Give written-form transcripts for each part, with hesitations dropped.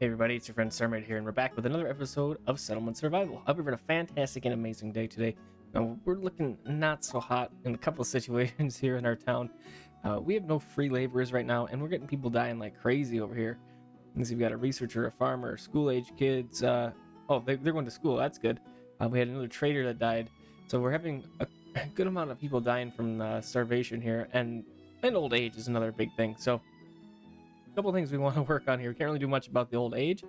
Hey everybody, it's your friend Sarmate here, and we're back with another episode of Settlement Survival. I hope you're having a fantastic and amazing day today. Now, we're looking not so hot in a couple of situations here in our town. We have no free laborers right now, and we're getting people dying like crazy over here. We've got a researcher, a farmer, school-age kids. They're going to school. That's good. We had another trader that died, so we're having a good amount of people dying from starvation here, and old age is another big thing. So couple things we want to work on here. We can't really do much about the old age,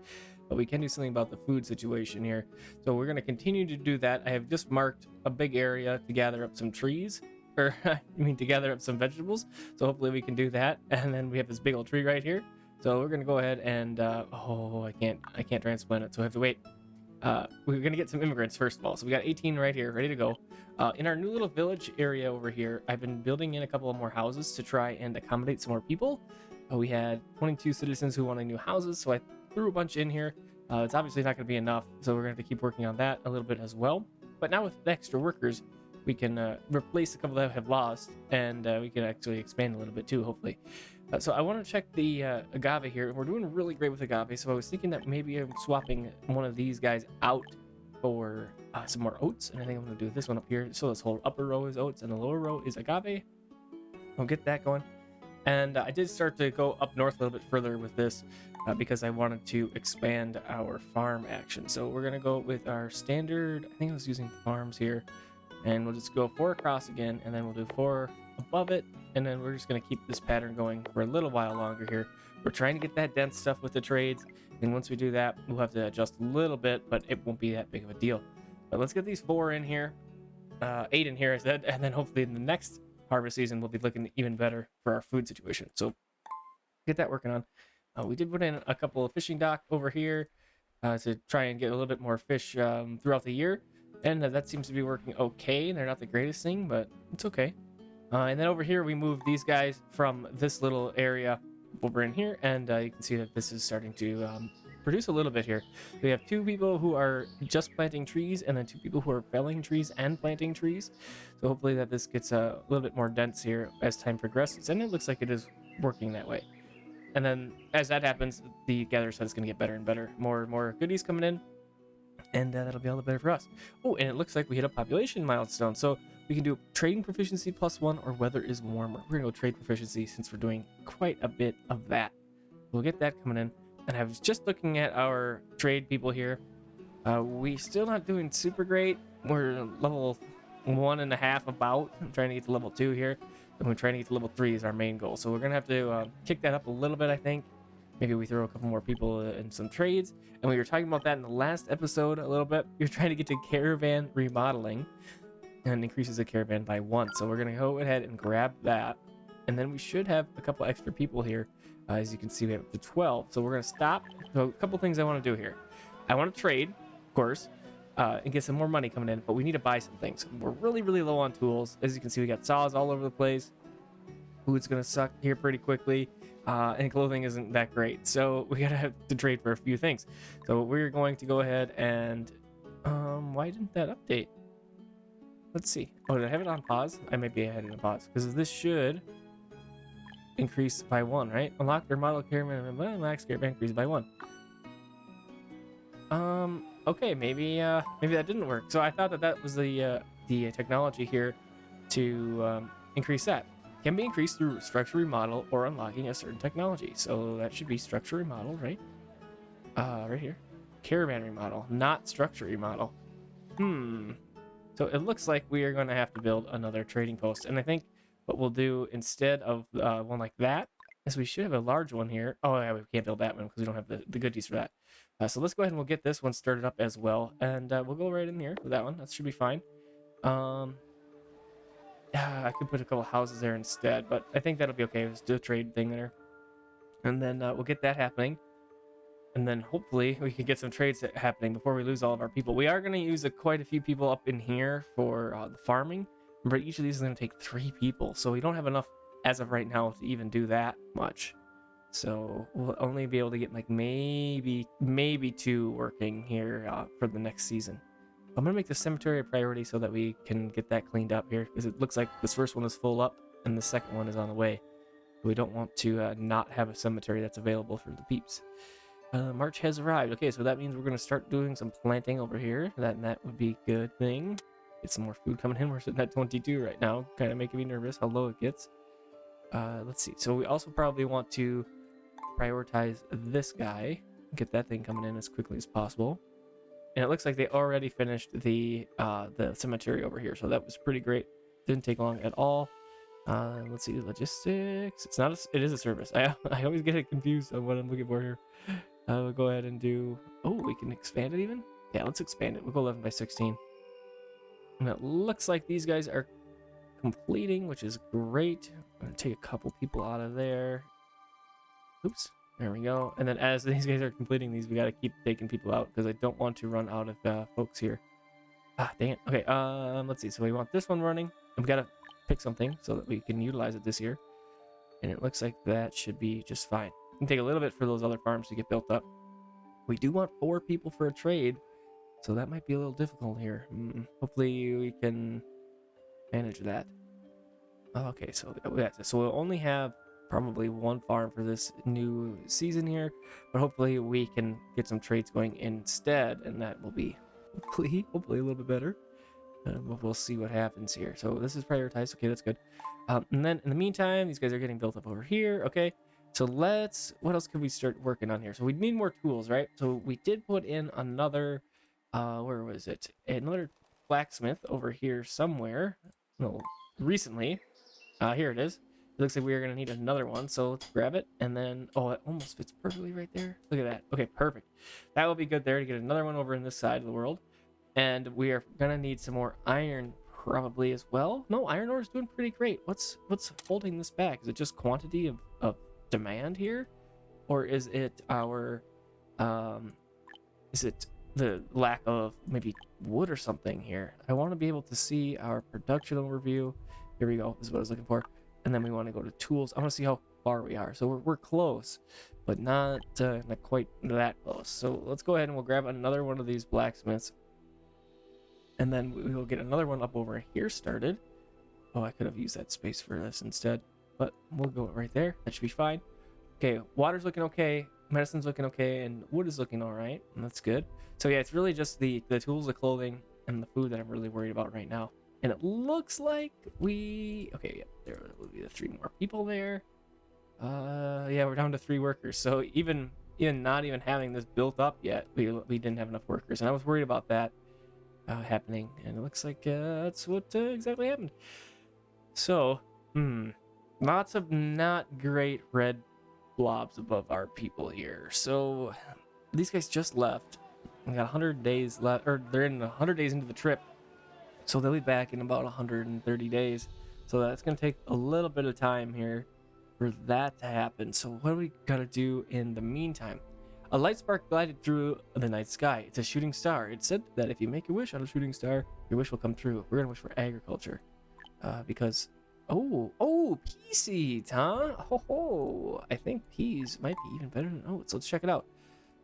but we can do something about the food situation here. So we're going to continue to do that. I have just marked a big area to gather up some trees, or to gather up some vegetables. So hopefully we can do that. And then we have this big old tree right here. So we're going to go ahead and I can't transplant it, so I have to wait. We're going to get some immigrants first of all. So we got 18 right here, ready to go. In our new little village area over here, I've been building in a couple of more houses to try and accommodate some more people. We had 22 citizens who wanted new houses, so I threw a bunch in here. It's obviously not going to be enough, so we're going to have to keep working on that a little bit as well. But now with the extra workers, we can replace a couple that have lost, and we can actually expand a little bit too, hopefully. So I want to check the agave here. We're doing really great with agave, so I was thinking that maybe I'm swapping one of these guys out for some more oats, and I think I'm going to do this one up here. So this whole upper row is oats, and the lower row is agave. I'll get that going. And I did start to go up north a little bit further with this because I wanted to expand our farm action. So we're going to go with our standard, I think I was using farms here, and we'll just go 4 across again, and then we'll do 4 above it, and then we're just going to keep this pattern going for a little while longer here. We're trying to get that dense stuff with the trades, and once we do that, we'll have to adjust a little bit, but it won't be that big of a deal. But let's get these 4 in here, 8 in here, I said, and then hopefully in the next harvest season we'll be looking even better for our food situation. So get that working on. We did put in a couple of fishing dock over here to try and get a little bit more fish throughout the year, and that seems to be working okay. They're not the greatest thing, but it's okay. And then over here we moved these guys from this little area over in here, and you can see that this is starting to produce a little bit here. We have 2 people who are just planting trees, and then 2 people who are felling trees and planting trees. So hopefully that this gets a little bit more dense here as time progresses, and it looks like it is working that way. And then as that happens, the gather set is going to get better and better. More and more goodies coming in, and that'll be all the better for us. Oh, and it looks like we hit a population milestone. So we can do trading proficiency +1 or weather is warmer. We're going to go trade proficiency since we're doing quite a bit of that. We'll get that coming in. And I was just looking at our trade people here. We still not doing super great. We're level 1.5 about. I'm trying to get to level 2 here. And we're trying to get to level 3 is our main goal. So we're going to have to kick that up a little bit, I think. Maybe we throw a couple more people in some trades. And we were talking about that in the last episode a little bit. You're trying to get to caravan remodeling. And increases the caravan by 1. So we're going to go ahead and grab that. And then we should have a couple extra people here. As you can see, we have up to 12. So we're going to stop. So a couple things I want to do here. I want to trade, of course, and get some more money coming in. But we need to buy some things. We're really, really low on tools. As you can see, we got saws all over the place. Food's going to suck here pretty quickly. And clothing isn't that great. So we got to have to trade for a few things. So we're going to go ahead and... why didn't that update? Let's see. Oh, did I have it on pause? I might be ahead in a pause. Because this should... increase by 1, right? Unlock your model caravan, max caravan increase by 1. Okay, maybe that didn't work. So I thought that was the technology here to increase that. Can be increased through structure remodel or unlocking a certain technology. So that should be structure remodel, right? Right here. Caravan remodel, not structure remodel. So it looks like we are going to have to build another trading post, and I think what we'll do instead of one like that is we should have a large one here. Oh, yeah, we can't build that one because we don't have the goodies for that. So let's go ahead and we'll get this one started up as well. And we'll go right in here with that one. That should be fine. I could put a couple houses there instead, but I think that'll be okay. Let's do a trade thing there. And then we'll get that happening. And then hopefully we can get some trades happening before we lose all of our people. We are going to use quite a few people up in here for the farming. But each of these is going to take 3 people, so we don't have enough as of right now to even do that much. So we'll only be able to get like maybe 2 working here for the next season. I'm going to make the cemetery a priority so that we can get that cleaned up here, because it looks like this first one is full up and the second one is on the way. We don't want to not have a cemetery that's available for the peeps. March has arrived. Okay, so that means we're going to start doing some planting over here. That would be a good thing. Get some more food coming in. We're sitting at 22 right now. Kind of making me nervous how low it gets. Let's see. So we also probably want to prioritize this guy. Get that thing coming in as quickly as possible. And it looks like they already finished the cemetery over here. So that was pretty great. Didn't take long at all. Let's see, logistics. It's not a, it is a service. I always get it confused on what I'm looking for here. We'll go ahead and do, oh, we can expand it even? Yeah, let's expand it. We'll go 11 by 16. And it looks like these guys are completing, which is great. I'm gonna take a couple people out of there. Oops, there we go. And then as these guys are completing these, we gotta keep taking people out because I don't want to run out of folks here. Ah, dang it. Okay, let's see. So we want this one running, and we gotta pick something so that we can utilize it this year. And it looks like that should be just fine. It can take a little bit for those other farms to get built up. We do want 4 people for a trade, so that might be a little difficult here. Hopefully we can manage that. Okay, so we'll only have probably 1 farm for this new season here, but hopefully we can get some trades going instead, and that will be hopefully a little bit better. But we'll see what happens here. So this is prioritized. Okay, that's good. And then in the meantime, these guys are getting built up over here. Okay, so what else can we start working on here? So we need more tools, right? So we did put in another, where was it? Another blacksmith over here somewhere. No, recently. Here it is. It looks like we are going to need another one, so let's grab it. And then, oh, it almost fits perfectly right there. Look at that. Okay, perfect. That will be good there to get another one over in this side of the world. And we are going to need some more iron probably as well. No, iron ore is doing pretty great. What's holding this back? Is it just quantity of demand here? Or is it our, is it the lack of maybe wood or something here? I want to be able to see our production overview. Here we go. This is what I was looking for. And then we want to go to tools. I want to see how far we are. So we're close, but not quite that close. So let's go ahead and we'll grab another one of these blacksmiths. And then we will get another one up over here started. Oh, I could have used that space for this instead, but we'll go right there. That should be fine. Okay, water's looking okay. Medicine's looking okay, and wood is looking all right. And that's good. So yeah, it's really just the tools, the clothing, and the food that I'm really worried about right now. And it looks like okay, yeah, there will be the 3 more people there. Yeah, we're down to 3 workers. So even not even having this built up yet, we didn't have enough workers, and I was worried about that happening. And it looks like that's what exactly happened. So, lots of not great red blobs above our people here. So these guys just left. We got 100 days left, or they're in 100 days into the trip. So they'll be back in about 130 days. So that's going to take a little bit of time here for that to happen. So what do we got to do in the meantime? A light spark glided through the night sky. It's a shooting star. It said that if you make a wish on a shooting star, your wish will come true. We're going to wish for agriculture. Because, pea seeds, huh? Ho. I think peas might be even better than oats. Let's check it out.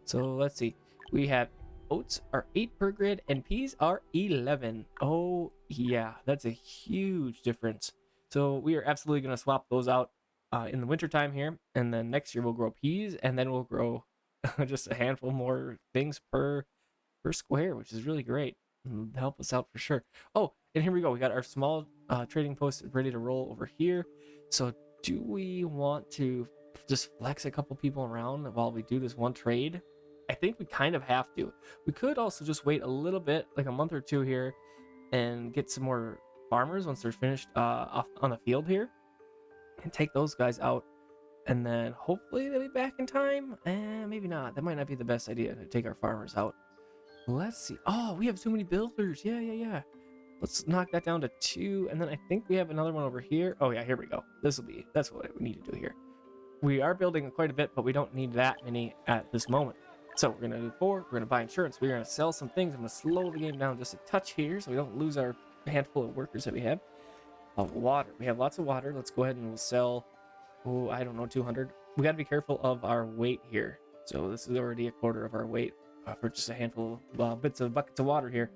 So let's see. We have oats are 8 per grid and peas are 11. Oh yeah, that's a huge difference. So we are absolutely going to swap those out in the winter time here, and then next year we'll grow peas, and then we'll grow just a handful more things per square, which is really great. It'll help us out for sure. Oh, and here we go. We got our small trading post ready to roll over here. So do we want to just flex a couple people around while we do this one trade? I think we kind of have to. We could also just wait a little bit, like a month or 2 here, and get some more farmers once they're finished off on the field here, and take those guys out, and then hopefully they'll be back in time. Maybe not. That might not be the best idea to take our farmers out. Let's see. Oh, we have too many builders. Yeah. Let's knock that down to 2, and then I think we have another one over here. Oh yeah, here we go. That's what we need to do here. We are building quite a bit, but we don't need that many at this moment. So we're going to do 4. We're going to buy insurance. We're going to sell some things. I'm going to slow the game down just a touch here so we don't lose our handful of workers that we have. Water. We have lots of water. Let's go ahead and we'll sell, I don't know, 200. We got to be careful of our weight here. So this is already a quarter of our weight for just a handful of buckets of water here.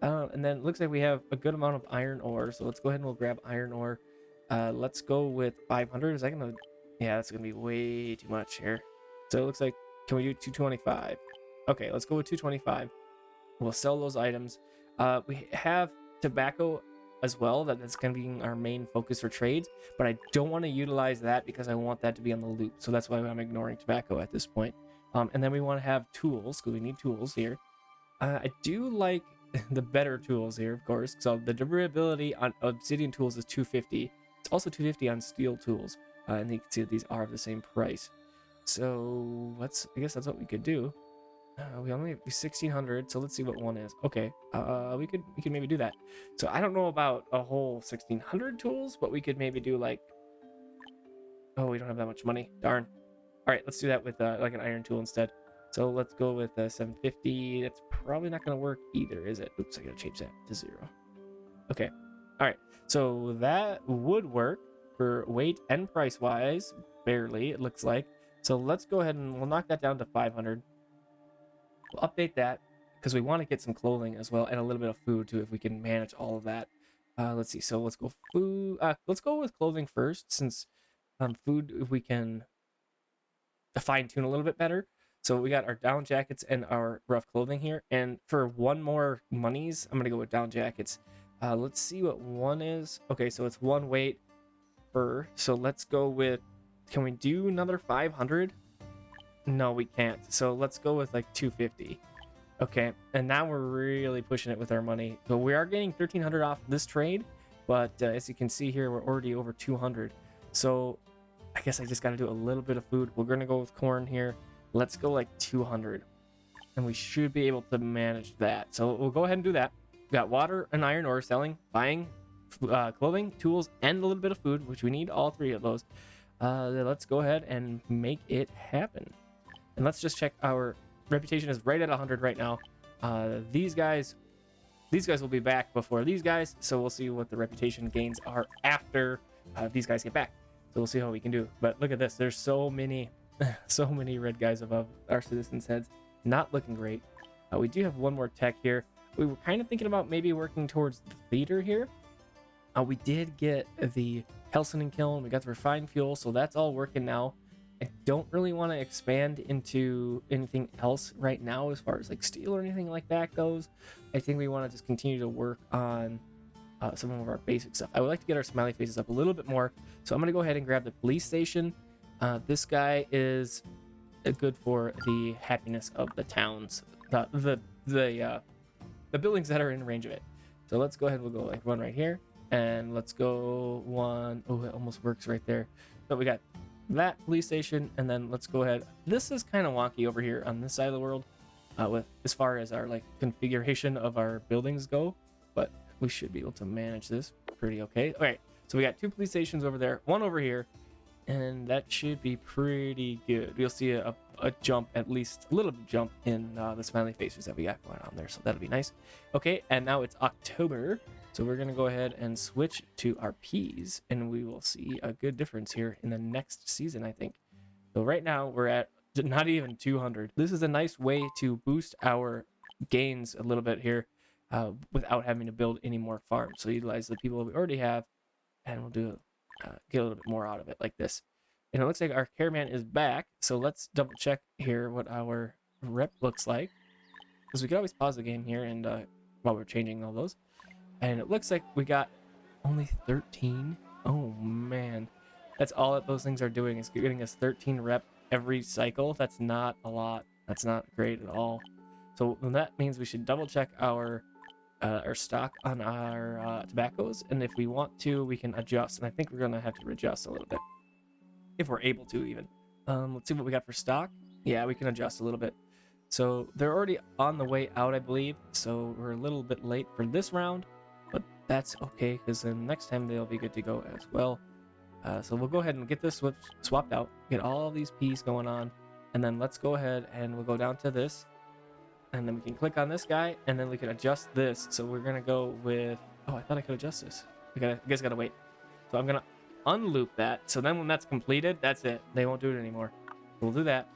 And then it looks like we have a good amount of iron ore. So let's go ahead and we'll grab iron ore. Let's go with 500. Is that going to... Yeah, that's going to be way too much here. So it looks like Can we do 225? Okay, let's go with 225. We'll sell those items. We have tobacco as well. That's going to be our main focus for trades, but I don't want to utilize that because I want that to be on the loop. So that's why I'm ignoring tobacco at this point. And then we want to have tools because we need tools here. I do like the better tools here, of course. So the durability on obsidian tools is 250. It's also 250 on steel tools. And you can see that these are the same price. So I guess that's what we could do. We only have 1600, so let's see what one is. Okay, we could maybe do that. So I don't know about a whole 1600 tools, but we could maybe do like, oh, we don't have that much money. Darn. All right, let's do that with like an iron tool instead. So let's go with 750. That's probably not going to work either, is it? Oops, I got to change that to 0. Okay. All right. So that would work for weight and price wise, barely, it looks like. So let's go ahead and we'll knock that down to 500. We'll update that because we want to get some clothing as well and a little bit of food too if we can manage all of that. Let's see. So let's go food. Let's go with clothing first since food if we can fine tune a little bit better. So we got our down jackets and our rough clothing here. And for one more monies, I'm gonna go with down jackets. Let's see what one is. Okay, so it's one weight per. So let's go with. Can we do another 500? No, we can't. So let's go with like 250. Okay, and now we're really pushing it with our money. So we are getting 1300 off this trade, but as you can see here, we're already over 200. So I guess I just got to do a little bit of food. We're gonna go with corn here. Let's go like 200, and we should be able to manage that. So we'll go ahead and do that. We got water and iron ore selling, buying clothing, tools, and a little bit of food, which we need all three of those. Let's go ahead and make it happen. And let's just check our reputation is right at 100 right now. These guys will be back before these guys, so we'll see what the reputation gains are after these guys get back. So we'll see how we can do. But look at this. There's so many red guys above our citizens' heads. Not looking great. We do have one more tech here. We were kind of thinking about maybe working towards the theater here. We did get the Helsening kiln. We got the refined fuel, so that's all working now. I don't really want to expand into anything else right now as far as like steel or anything like that goes. I think we want to just continue to work on some of our basic stuff. I would like to get our smiley faces up a little bit more, so I'm going to go ahead and grab the police station. This guy is good for the happiness of the towns, the buildings that are in range of it. So let's go ahead. We'll go like one right here, and let's go one. Oh, it almost works right there. So we got that police station, and then let's go ahead. This is kind of wonky over here on this side of the world with as far as our like configuration of our buildings go, but we should be able to manage this pretty okay. All right, so we got 2 police stations over there, 1 over here, and that should be pretty good. We'll see a jump, at least a little bit jump in the smiley faces that we got going on there, so that'll be nice. Okay, and now it's October, so we're gonna go ahead and switch to our peas, and we will see a good difference here in the next season, I think. So right now we're at not even 200. This is a nice way to boost our gains a little bit here without having to build any more farms. So utilize the people we already have, and we'll do get a little bit more out of it like this. And it looks like our caravan is back, so let's double check here what our rep looks like, because we can always pause the game here and while we're changing all those. And it looks like we got only 13. Oh man, that's all that those things are doing is getting us 13 rep every cycle. That's not a lot. That's not great at all. So that means we should double check our stock on our tobaccos, and if we want to, we can adjust. And I think we're gonna have to adjust a little bit if we're able to even. Let's see what we got for stock. Yeah, we can adjust a little bit. So they're already on the way out, I believe. So we're a little bit late for this round, but that's okay because then next time they'll be good to go as well. So we'll go ahead and get this swapped out, get all these peas going on, and then let's go ahead and we'll go down to this, and then we can click on this guy, and then we can adjust this. So we're gonna go with, oh, I thought I could adjust this. I guess I gotta wait. So I'm gonna unloop that. So then when that's completed, that's it. They won't do it anymore. We'll do that,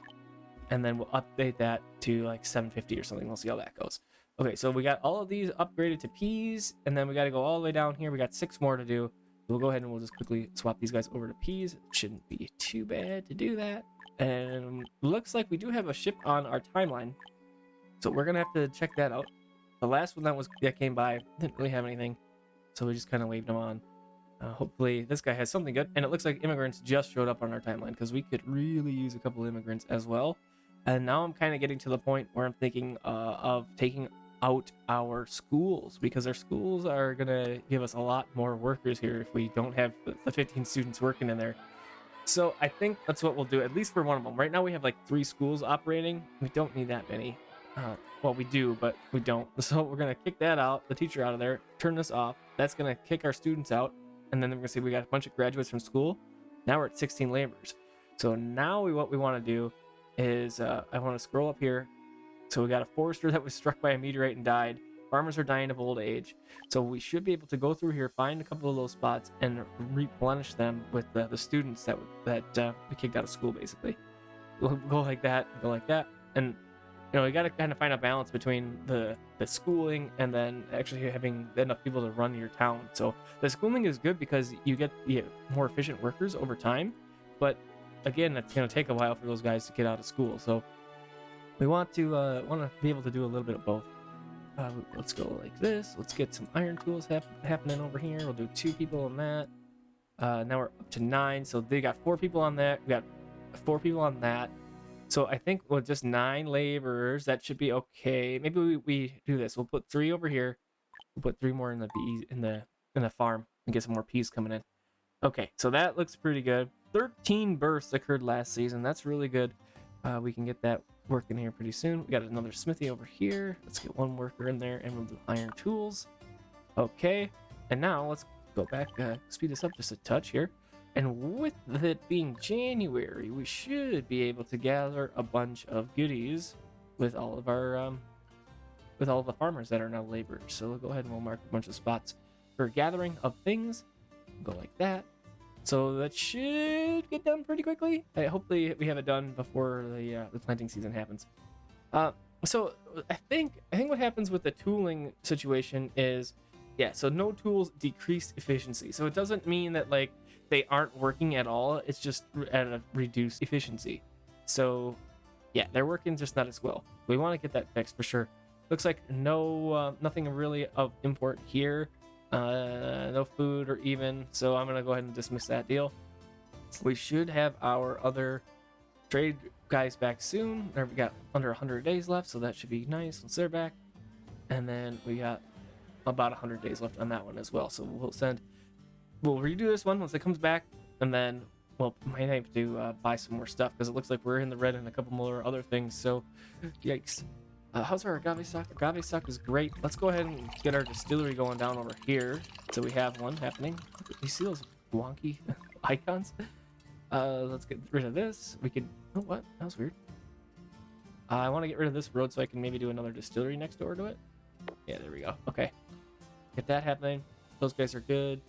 and then we'll update that to like 750 or something. We'll see how that goes. Okay, so we got all of these upgraded to peas, and then we got to go all the way down here. We got 6 more to do. We'll go ahead and we'll just quickly swap these guys over to peas. It shouldn't be too bad to do that. And looks like we do have a ship on our timeline, so we're gonna have to check that out. The last one that came by didn't really have anything, so we just kind of waved them on. Hopefully this guy has something good. And it looks like immigrants just showed up on our timeline, because we could really use a couple immigrants as well. And now I'm kind of getting to the point where I'm thinking of taking out our schools, because our schools are gonna give us a lot more workers here if we don't have the 15 students working in there. So I think that's what we'll do, at least for one of them. Right now we have like 3 schools operating. We don't need that many. Well, we do, but we don't. So we're gonna kick that out, the teacher out of there, turn this off. That's gonna kick our students out, and then we're gonna see we got a bunch of graduates from school. Now we're at 16 laborers. So now what we want to do is I want to scroll up here. So we got a forester that was struck by a meteorite and died. Farmers are dying of old age. So we should be able to go through here, find a couple of those spots, and replenish them with the students that we kicked out of school, basically. We'll go like that, go like that. And, you know, you got to kind of find a balance between the schooling and then actually having enough people to run your town. So the schooling is good because you get more efficient workers over time. But, again, it's going to take a while for those guys to get out of school. So we want to be able to do a little bit of both. Let's go like this. Let's get some iron tools happening over here. We'll do 2 people on that. Now we're up to 9. So they got 4 people on that. We got 4 people on that. So I think with just 9 laborers, that should be okay. Maybe we do this. We'll put 3 over here. We'll put 3 more in the bees in the farm and get some more peas coming in. Okay, so that looks pretty good. 13 bursts occurred last season. That's really good. We can get that working here pretty soon. We got another smithy over here. Let's get 1 worker in there, and we'll do iron tools. Okay, and now let's go back, speed this up just a touch here. And with it being January, we should be able to gather a bunch of goodies with all of our with all the farmers that are now laborers. So we'll go ahead and we'll mark a bunch of spots for gathering of things. Go like that. So that should get done pretty quickly. Hopefully we have it done before the planting season happens. So I think what happens with the tooling situation is, yeah, so no tools, decreased efficiency. So it doesn't mean that like they aren't working at all. It's just at a reduced efficiency. So yeah, they're working just not as well. We want to get that fixed for sure. Looks like nothing really of import here. No food or even, so I'm gonna go ahead and dismiss that deal. We should have our other trade guys back soon. We got under 100 days left, so that should be nice once they're back. And then we got about 100 days left on that one as well, so we'll redo this one once it comes back, and then we'll might have to buy some more stuff, because it looks like we're in the red and a couple more other things, so yikes. How's our agave stock? Agave stock is great. Let's go ahead and get our distillery going down over here. So we have one happening. You see those wonky icons? Let's get rid of this. We could... Oh, what? That was weird. I want to get rid of this road so I can maybe do another distillery next door to it. Yeah, there we go. Okay. Get that happening. Those guys are good.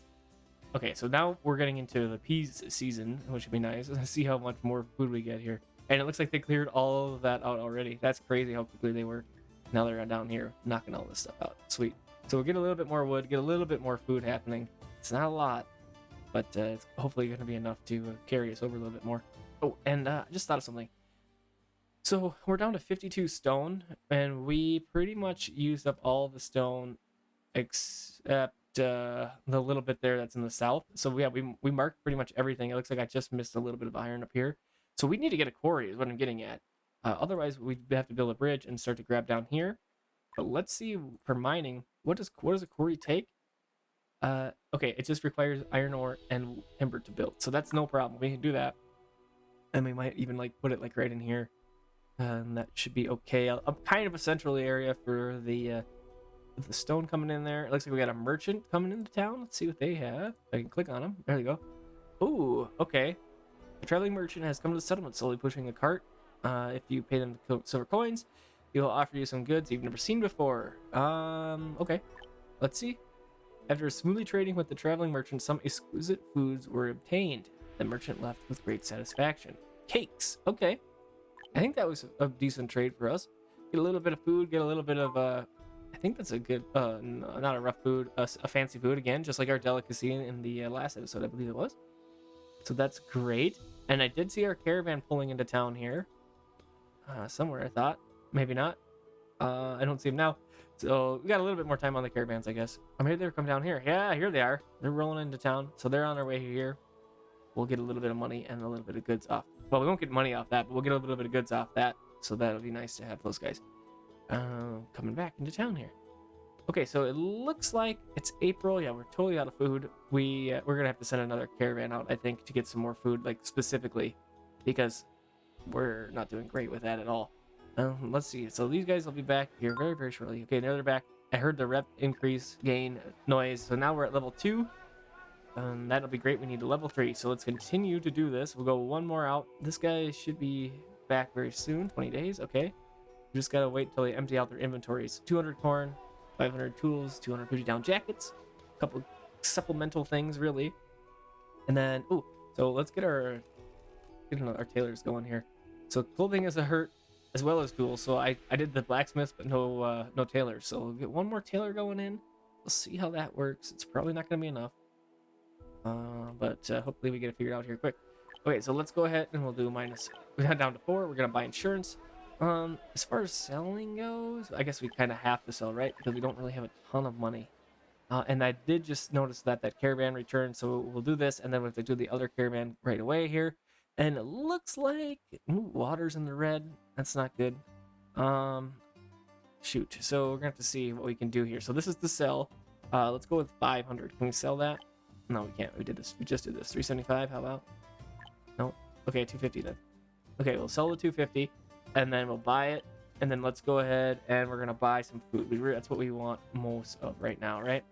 Okay, so now we're getting into the peas season, which would be nice. Let's see how much more food we get here. And it looks like they cleared all of that out already. That's crazy how quickly they work. Now they're down here knocking all this stuff out. Sweet. So we'll get a little bit more wood, get a little bit more food happening. It's not a lot, but it's hopefully going to be enough to carry us over a little bit more. Oh, and I just thought of something. So we're down to 52 stone, and we pretty much used up all the stone except the little bit there that's in the south. So yeah, we marked pretty much everything. It looks like I just missed a little bit of iron up here. So we need to get a quarry is what I'm getting at. Otherwise, we'd have to build a bridge and start to grab down here. But let's see for mining. What does a quarry take? Okay, it just requires iron ore and timber to build. So that's no problem. We can do that. And we might even like put it like right in here. And that should be okay. A kind of a central area for the stone coming in there. It looks like we got a merchant coming into town. Let's see what they have. I can click on them. There we go. Ooh, okay. A traveling merchant has come to the settlement, slowly pushing a cart. If you pay them silver coins, he will offer you some goods you've never seen before. Okay. Let's see. After smoothly trading with the traveling merchant, some exquisite foods were obtained. The merchant left with great satisfaction. Cakes. Okay. I think that was a decent trade for us. Get a little bit of food, get a little bit of, I think that's a good, not a rough food, a fancy food again, just like our delicacy in the last episode, I believe it was. So that's great. And I did see our caravan pulling into town here. Somewhere, I thought. Maybe not. I don't see them now. So we got a little bit more time on the caravans, I guess. Or maybe they'll come down here. Yeah, here they are. They're rolling into town. So they're on their way here. We'll get a little bit of money and a little bit of goods off. Well, we won't get money off that, but we'll get a little bit of goods off that. So that'll be nice to have those guys coming back into town here. Okay, so it looks like it's April. Yeah, we're totally out of food. We're gonna have to send another caravan out, I think, to get some more food, like specifically, because we're not doing great with that at all. Let's see. So these guys will be back here very, very shortly. Okay, now they're back. I heard the rep increase gain noise, so now we're at level 2. That'll be great. We need a level 3, so let's continue to do this. We'll go one more out. This guy should be back very soon. 20 days. Okay. We just gotta wait until they empty out their inventories. 200 corn. 500 tools, 250 down jackets, a couple supplemental things really, and then so let's get our tailors going here. So clothing is a hurt as well as tools. So I did the blacksmiths, but no tailors. So we'll get one more tailor going in. We'll see how that works. It's probably not gonna be enough, but hopefully we get it figured out here quick. Okay, so let's go ahead and we'll do minus. We got down to 4. We're gonna buy insurance. As far as selling goes, I guess we kind of have to sell, right? Because we don't really have a ton of money. And I did just notice that caravan returned, so we'll do this, and then we have to do the other caravan right away here. And it looks like water's in the red. That's not good. Shoot. So we're gonna have to see what we can do here. So this is the sell. Let's go with 500. Can we sell that? No, we can't. We did this. We just did this. 375. How about? No. Okay, 250 then. Okay, we'll sell the 250. And then we'll buy it, and then let's go ahead and we're gonna buy some food. That's what we want most of right now, right?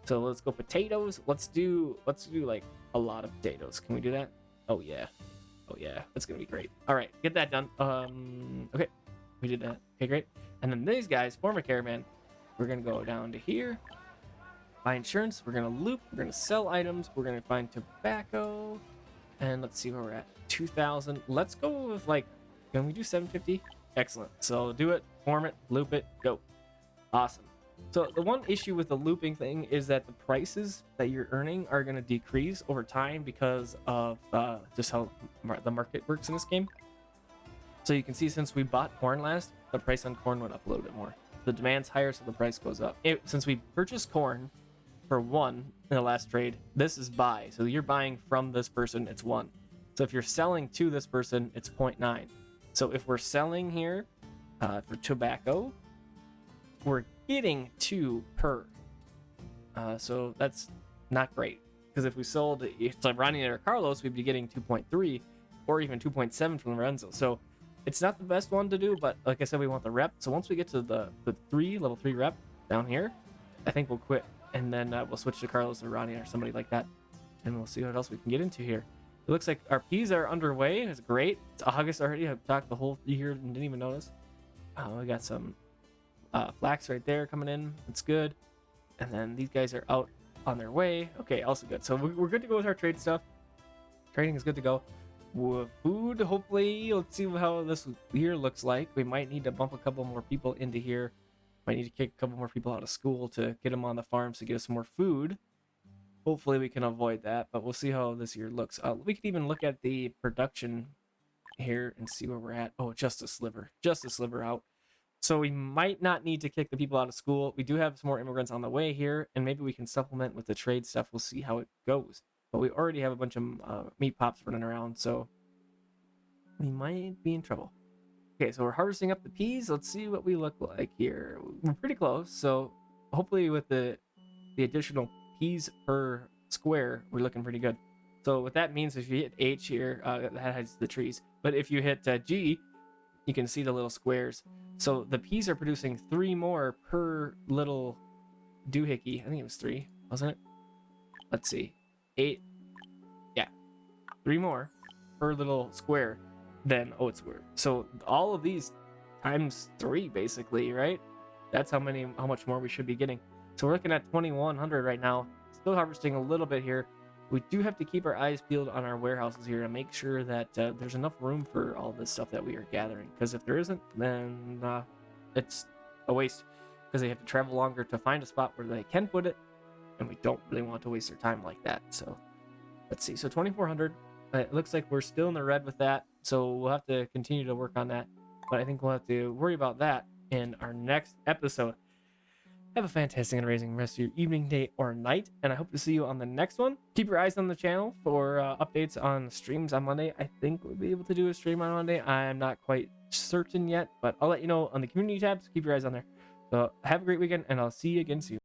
So let's go potatoes. Let's do like a lot of potatoes. Can we do that? Oh yeah, that's gonna be great. All right, get that done. Okay, we did that. Okay, great. And then these guys form a caravan. We're gonna go down to here, buy insurance. We're gonna loop. We're gonna sell items. We're gonna find tobacco, and let's see where we're at. 2,000. Let's go with like. Can we do 750? Excellent. So do it, form it, loop it, go. Awesome. So the one issue with the looping thing is that the prices that you're earning are going to decrease over time because of just how the market works in this game. So you can see since we bought corn last, the price on corn went up a little bit more. The demand's higher, so the price goes up. Since we purchased corn for 1 in the last trade, this is buy. So you're buying from this person, it's 1. So if you're selling to this person, it's 0.9. So if we're selling here for tobacco, we're getting 2 per. So that's not great. Because if we sold it's like Ronnie or Carlos, we'd be getting 2.3 or even 2.7 from Lorenzo. So it's not the best one to do, but like I said, we want the rep. So once we get to the level 3 rep down here, I think we'll quit. And then we'll switch to Carlos or Ronnie or somebody like that. And we'll see what else we can get into here. It looks like our peas are underway. It's great. It's August already. I've talked the whole year and didn't even notice. We got some flax right there coming in. It's good. And then these guys are out on their way. Okay, also good. So we're good to go with our trade stuff. Trading is good to go. Food, hopefully. Let's see how this year looks like. We might need to bump a couple more people into here. Might need to kick a couple more people out of school to get them on the farms to get us some more food. Hopefully we can avoid that, but we'll see how this year looks. We could even look at the production here and see where we're at. Oh, just a sliver out. So we might not need to kick the people out of school. We do have some more immigrants on the way here, and maybe we can supplement with the trade stuff. We'll see how it goes. But we already have a bunch of meat pops running around, so we might be in trouble. Okay, so we're harvesting up the peas. Let's see what we look like here. We're pretty close, so hopefully with the additional peas per square, we're looking pretty good. So what that means is if you hit H here, that has the trees. But if you hit G, you can see the little squares. So the peas are producing 3 more per little doohickey. I think it was 3, wasn't it? Let's see. 8. Yeah. 3 more per little square than oat square. So all of these times 3 basically, right? That's how much more we should be getting. So we're looking at 2,100 right now. Still harvesting a little bit here. We do have to keep our eyes peeled on our warehouses here to make sure that there's enough room for all this stuff that we are gathering. Because if there isn't, then it's a waste. Because they have to travel longer to find a spot where they can put it. And we don't really want to waste their time like that. So let's see. So 2,400. It looks like we're still in the red with that, so we'll have to continue to work on that. But I think we'll have to worry about that in our next episode. Have a fantastic and amazing rest of your evening, day, or night, and I hope to see you on the next one. Keep your eyes on the channel for updates on streams on Monday. I think we'll be able to do a stream on Monday. I'm not quite certain yet, but I'll let you know on the community tab, so keep your eyes on there. So have a great weekend, and I'll see you again soon.